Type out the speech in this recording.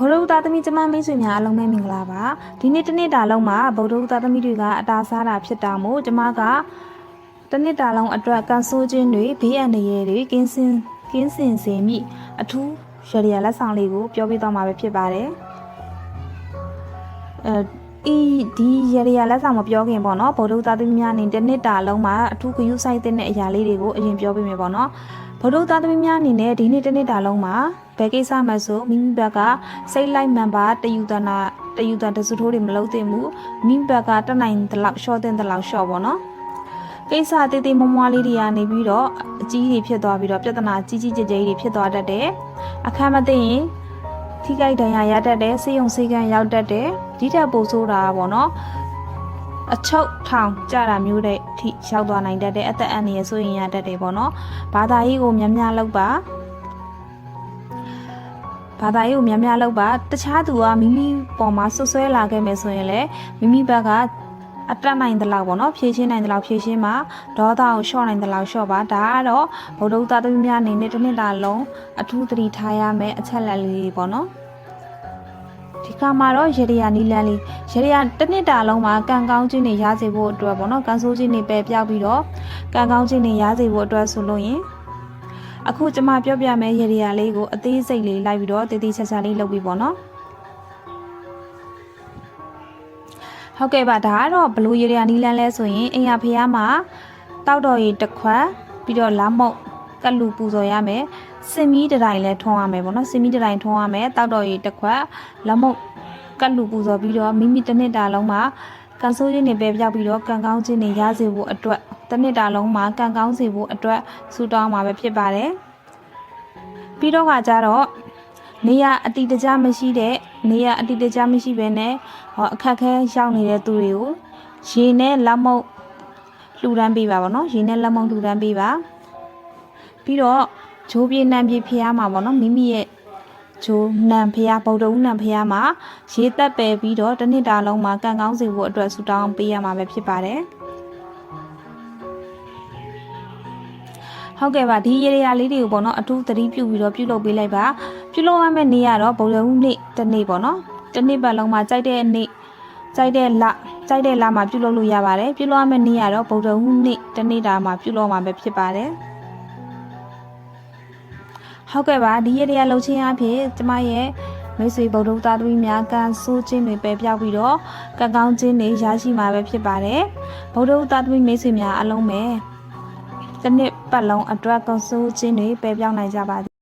ဗုဒ္ဓသာသမီကျမမိတ်ဆွေများအလုံးပဲမင်္ဂလာပါဒီနေ့တစ်နေ့တာလုံးမှာဗုဒ္ဓသာသမီတွေကအတာစားတာဖြစ်တာမို့ကျမကတစ်နေ့တာလုံးအတွက်ကန်ဆိုးခြင်းတွေဘေးအန္တရာယ်တွေကင်းစင်စေမိအထူးရရလက်ဆောင်လေးကိုပြောပြသွားမှာပဲဖြစ်ပါတယ်ဒီရရလက်ဆောင်မပြောခင်ပေါ့နော်ဗုဒ္ဓသာသမီများအနေနဲ့တစ်နေ့တာလုံးမှာအထူးဂရုစိုက်တဲ့အရာလေးတွေကိုအရင်ပြောပြမယ်ပေါ့နော်ဗုဒ္ဓသာသမီများအနေနဲ့ဒီနေ့တစ်နေ့တာလုံးမှာဘယ်ကိစ္စမှဆိုမိမိဘက်ကစိတ်လိုက်မှန်ပါတယူတစုထိုးတွေမလုပ်သင့်ဘူးမိမိဘက်ကတက်နိုင်တဲ့လောက်ရှော့တဲ့လောက်ရှော့ပေါ့နော်ကိစ္စတေးသေးမွားလေးတွေကနေပြီးတော့အကြီးတွေဖြစ်သွားပြီးတော့ပြဿနာကြီးကြီးကျယ်ကျယ်တွေဖြစ်သွားတတ်တယ်အခမ်းမသိရင်ထိခိုက်ဒဏ်ရာရတတ်တယ်ဆေးရုံဆေးခန်းရောက်တတ်တယ်ဒီထက်ပိုဆိုးတာပေါ့နော်အချုပ်ထောင်ကြတာမျိုးတဲ့ထိရောက်သွားနိုင်တတ်တယ်အသက်အန္တရာယ်ဆိုရင်ရတတ်တယ်ပေါ့နော်ဘာသာရေးကိုများလောက်ပါတခြားသူကမိမိပေါ်မှာဆွဆွဲလာခဲ့မယ်ဆိုရင်လည်းမိမိဘက်ကအတက်နိုင်တဲ့လောက်ပေါ့နော်ဖြည့်ရှင်းနိုင်တဲ့လောက်ဖြည့်ရှင်းမှာဒေါသကိုလျှော့နိုင်တဲ့လောက်လျှော့ပါဒါကတော့ဗုဒ္ဓသာသမီများအနေနဲ့တစ်နှစ်တာလုံးအထူးသတိထားရမယ်အချက်လက်လေးပေါ့နော်ဒီကမှာတော့ရေရနီလန်းလေးရေရတစ်နှစ်တာလုံးမှာကံကောင်းခြင်းတွေရစေဖို့အတွက်ပေါ့နော်ကံဆိုးခြင်းတွေပယ်ပြောက်ပြီးတော့ကံကောင်းခြင်းတွေရစေဖို့အတွက်ဆိုလို့ရင်အခုကျွန်မပြောပြမယ်ရေရလေးကိုအသေးစိတ်လေးလိုက်ပြီးတော့တည်တည်ချာချာလေးလုပ်ပြီးပေါ့နော်ဟုတ်ကဲ့ပါဒါကတော့ဘလို့ရေရနီလန်းလဲဆိုရင်အိမ်ရဖះမှာတောက်တော်ရီတစ်ခွက်ပြီးတော့လာမုတ်ကလူပူဇော်ရမယ်စင်မီးတိုင်လဲထွန်းရမယ်ပေါ့နော်စင်မီးတိုင်ထွန်းရမယ်တောက်တော်ရီတစ်ခွက်လာမုတ်ကလူပူဇော်ပြီးတော့မိမိတစ်နှစ်တာလုံးမှာကံဆိုးခြင်းတွေပဲပြောက်ပြီးတော့ကံကောင်းခြင်းတွေရစေဖို့အတွက်တစ်နှစ်တာလုံးမှာကံကောင်းစေဖို့အတွက်ဆုတောင်းမှာပဲဖြစ်ပါတယ်ပြီးတော့ကကြတော့နေရအတိတကျမရှိဘဲနဲ့အခက်ခဲရောက်နေတဲ့သူတွေကိုရေနဲ့လက်မုတ်လှူဒန်းပေးပါပေါ့နော်ရေနဲ့လက်မုတ်လှူဒန်းပေးပါပြီးတော့ဂျိုးပြေနံပြေဖျားမှာပေါ့နော်မိမိရဲ့ဂျိုးနံဖျားဗုဒ္ဓဦးနံဖျားမှာရေတက်ပယ်ပြီးတော့တစ်နှစ်တာလုံးမှာကံကောင်းစေဖို့အတွက်ဆုတောင်းပေးရမှာပဲဖြစ်ပါတယ်ဟုတ်ကဲ့ပါဒီရေရာလေးတွေကိုပေါ့နော်အထူးသတိပြုပြီးတော့ပြုလုပ်ပေးလိုက်ပါပြုလုပ်ရမယ့်နေ့ကတော့ဗုဒ္ဓဦးနေ့တစ်နေ့ပေါ့နော်တစ်နေ့ပတ်လုံးမှာကြိုက်တဲ့နေ့ကြိုက်တဲ့လမှာပြုလုပ်လို့ရပါတယ်ပြုလုပ်ရမယ့်နေ့ကတော့ဗုဒ္ဓဦးနေ့တစ်နေ့တာမှာပြုလုပ်မှာပဲဖြစ်ပါတယ်ဟုတ်ကဲ့ပါဒီရေရာလှုပ်ခြင်းအဖြစ်ကျမရဲ့မိတ်ဆွေဗုဒ္ဓသားသမီးများကံဆိုးခြင်းတွေပယ်ပြောက်ပြီးတော့ကံကောင်းခြင်းတွေရရှိမှာပဲဖြစ်ပါတယ်ဗုဒ္ဓသားသမီးမိတ်ဆွေများအလုံးပဲတစ်နှစ်ပတ်လုံးအတွက်ကံဆိုးခြင်းတွေပယ်ပြောက်နိုင်ကြပါ